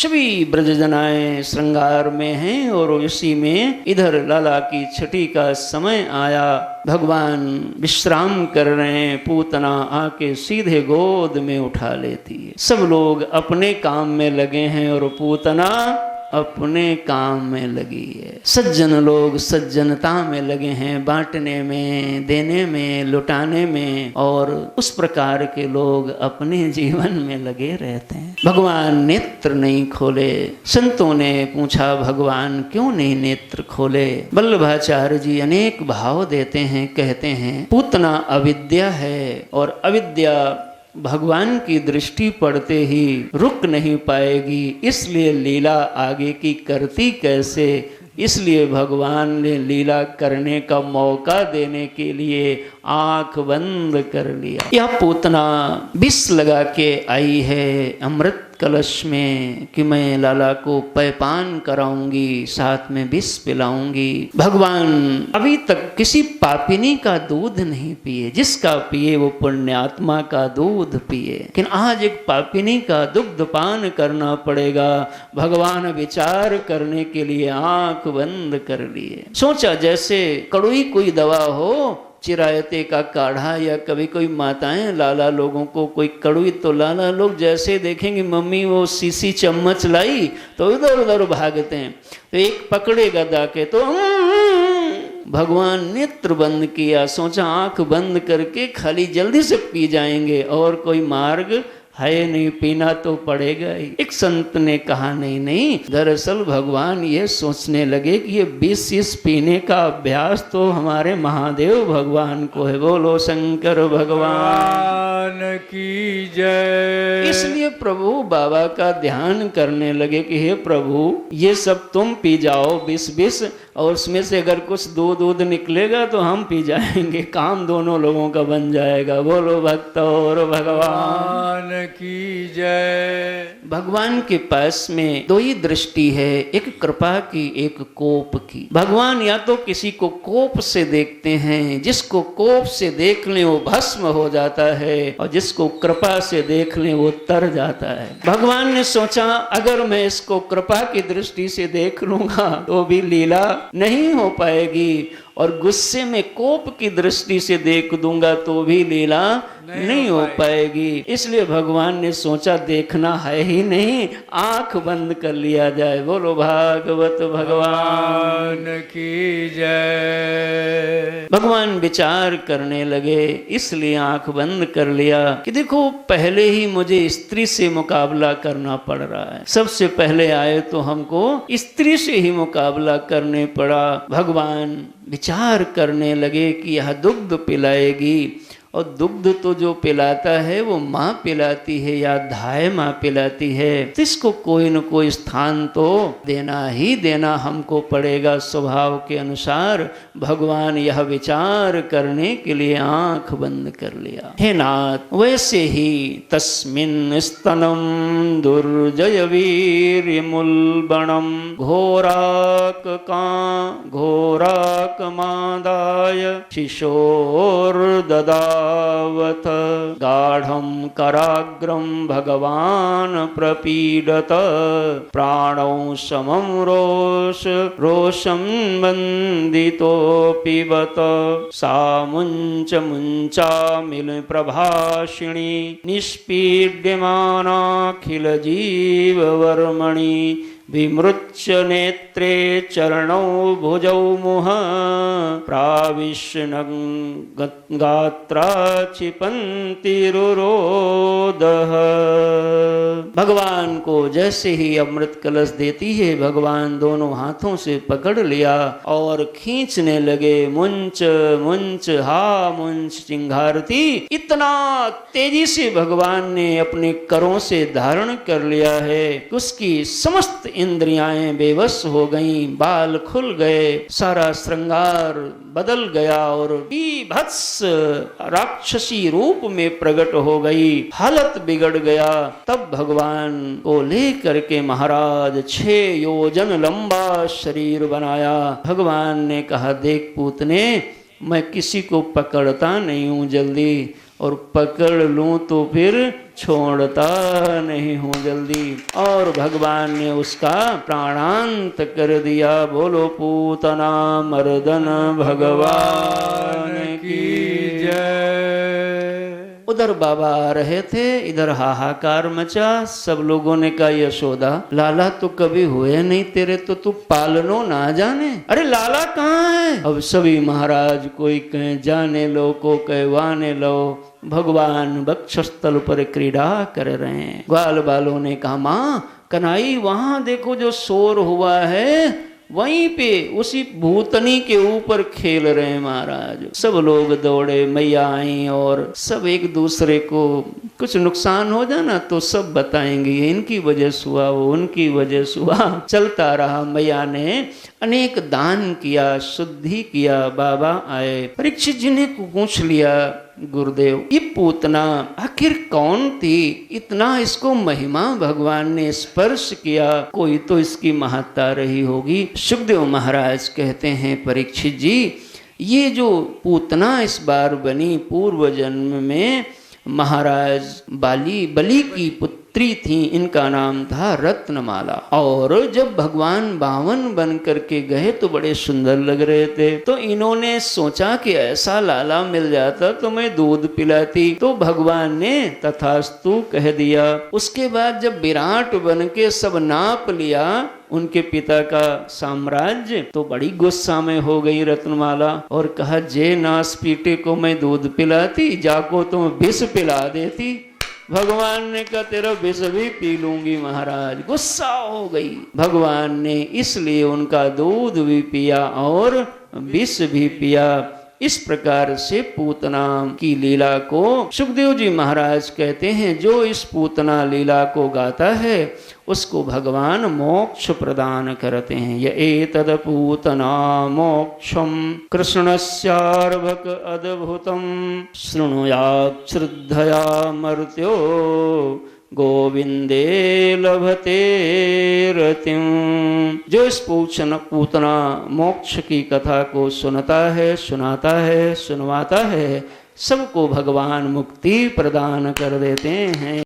सभी ब्रजजनाएं श्रृंगार में हैं और इसी में इधर लाला की छठी का समय आया। भगवान विश्राम कर रहे हैं, पूतना आके सीधे गोद में उठा लेती है। सब लोग अपने काम में लगे हैं और पूतना अपने काम में लगी है। सज्जन लोग सज्जनता में लगे हैं, बांटने में, देने में, लुटाने में, और उस प्रकार के लोग अपने जीवन में लगे रहते हैं। भगवान नेत्र नहीं खोले। संतों ने पूछा भगवान क्यों नहीं नेत्र खोले? वल्लभाचार्य जी अनेक भाव देते हैं, कहते हैं पूतना अविद्या है और अविद्या भगवान की दृष्टि पड़ते ही रुक नहीं पाएगी, इसलिए लीला आगे की करती कैसे? इसलिए भगवान ने लीला करने का मौका देने के लिए आंख बंद कर लिया। यह पूतना विष लगा के आई है अमृत कलश में कि मैं लाला को पैपान कराऊंगी, साथ में विष पिलाऊंगी। भगवान अभी तक किसी पापिनी का दूध नहीं पिए, जिसका पिए वो पुण्यात्मा का दूध पिए, लेकिन आज एक पापिनी का दुग्ध पान करना पड़ेगा। भगवान विचार करने के लिए आंख बंद कर लिए। सोचा जैसे कड़ुई कोई दवा हो, चिरायते का काढ़ा, या कभी कोई माताएं लाला लोगों को कोई कड़ुई, तो लाला लोग जैसे देखेंगे मम्मी वो सीसी चम्मच लाई तो इधर उधर भागते हैं, तो एक पकड़ेगा जाके तो भगवान नेत्र बंद किया। सोचा आंख बंद करके खाली जल्दी से पी जाएंगे और कोई मार्ग है नहीं, पीना तो पड़ेगा ही। एक संत ने कहा नहीं नहीं, दरअसल भगवान ये सोचने लगे कि ये विष पीने का अभ्यास तो हमारे महादेव भगवान को है। बोलो शंकर भगवान की जय। इसलिए प्रभु बाबा का ध्यान करने लगे कि हे प्रभु ये सब तुम पी जाओ विष, और उसमें से अगर कुछ दूध निकलेगा तो हम पी जाएंगे, काम दोनों लोगों का बन जाएगा। बोलो भक्त और भगवान की जय। भगवान के पास में दो ही दृष्टि है, एक कृपा की, एक कोप की। भगवान या तो किसी को कोप से देखते हैं, जिसको कोप से देख ले वो भस्म हो जाता है, और जिसको कृपा से देख ले वो तर जाता है। भगवान ने सोचा अगर मैं इसको कृपा की दृष्टि से देख लूंगा तो भी लीला नहीं हो पाएगी, और गुस्से में कोप की दृष्टि से देख दूंगा तो भी लीला नहीं हो पाएगी। इसलिए भगवान ने सोचा देखना है ही नहीं, आंख बंद कर लिया जाए। बोलो भागवत भगवान की जय। भगवान विचार करने लगे, इसलिए आंख बंद कर लिया कि देखो पहले ही मुझे स्त्री से मुकाबला करना पड़ रहा है। सबसे पहले आए तो हमको स्त्री से ही मुकाबला करने पड़ा। भगवान विचार करने लगे कि यह दुग्ध पिलाएगी, और दुग्ध तो जो पिलाता है वो माँ पिलाती है या धाय माँ पिलाती है, तो इसको कोई न कोई स्थान तो देना ही देना हमको पड़ेगा स्वभाव के अनुसार। भगवान यह विचार करने के लिए आंख बंद कर लिया। हे नाथ, वैसे ही तस्मिन् स्तनम दुर्जय वीर्यमुल्बणम घोराक मादाय शिशोर्ददा गाढ़ं कराग्रं भगवान् प्रपीडत प्राणौ समं रोषं वन्दितोऽपि बत सा मुञ्चामिल प्रभाषिणी निष्पीड्यमानाखिल जीववर्मणि विमृच्य नेत्रे चरणौ भुजौ मुह प्राविश्य गात्रा क्षिपन्तिरुरोदः। भगवान को जैसे ही अमृत कलश देती है, भगवान दोनों हाथों से पकड़ लिया और खींचने लगे। मुंच मुंच हा मुंच चिंगारती, इतना तेजी से भगवान ने अपने करों से धारण कर लिया है, उसकी समस्त इंद्रियाएं बेबस हो गईं, बाल खुल गए, सारा श्रृंगार बदल गया और बीभत्स राक्षसी रूप में प्रकट हो गई, हालत बिगड़ गया। तब भगवान को लेकर के महाराज 6 योजन लंबा शरीर बनाया। भगवान ने कहा देख पूतने, मैं किसी को पकड़ता नहीं हूं जल्दी, और पकड़ लूं तो फिर छोड़ता नहीं हूँ जल्दी। और भगवान ने उसका प्राणांत कर दिया। बोलो पूतना मर्दन भगवान की जय। उधर बाबा आ रहे थे, इधर हाहाकार मचा। सब लोगों ने कहा यशोदा लाला तो कभी हुए नहीं तेरे, तो तू पालनो ना जाने, अरे लाला कहाँ है। अब सभी महाराज कोई कहे जाने लो, को कहे वाने लो। भगवान वक्षस्थल पर क्रीड़ा कर रहे हैं। ग्वाल बालों ने कहा माँ कन्हई वहां देखो जो शोर हुआ है, वहीं पे उसी भूतनी के ऊपर खेल रहे हैं महाराज। सब लोग दौड़े, मैया आई और सब एक दूसरे को कुछ नुकसान हो जाना तो सब बताएंगे इनकी वजह से हुआ, वो उनकी वजह से हुआ। चलता रहा। मैया ने अनेक दान किया, शुद्धि किया। बाबा आए, परीक्षित जी ने पूछ लिया गुरुदेव ये पूतना आखिर कौन थी, इतना इसको महिमा भगवान ने स्पर्श किया, कोई तो इसकी महत्ता रही होगी। सुखदेव महाराज कहते हैं परीक्षित जी ये जो पूतना इस बार बनी, पूर्व जन्म में महाराज बलि की पुत्री थी, इनका नाम था रत्नमाला। और जब भगवान बावन बन करके गए तो बड़े सुंदर लग रहे थे, तो इन्होंने सोचा कि ऐसा लाला मिल जाता तो मैं दूध पिलाती। तो भगवान ने तथास्तु कह दिया। उसके बाद जब विराट बन के सब नाप लिया उनके पिता का साम्राज्य, तो बड़ी गुस्सा में हो गई रत्नमाला और कहा जे नास पीटे को मैं दूध पिलाती, जाको तुम विष पिला देती। भगवान ने कहा तेरा विष भी पी लूंगी महाराज। गुस्सा हो गई। भगवान ने इसलिए उनका दूध भी पिया और विष भी पिया। इस प्रकार से पूतना की लीला को सुखदेव जी महाराज कहते हैं जो इस पूतना लीला को गाता है उसको भगवान मोक्ष प्रदान करते हैं। य एतद पूतना मोक्षम कृष्णस्यार्भक अद्भुतम शृणुयात् श्रद्धया मर्त्यो गोविंदे लभते रतिम। जो इस पूतना मोक्ष की कथा को सुनता है, सुनाता है, सुनवाता है, सबको भगवान मुक्ति प्रदान कर देते हैं।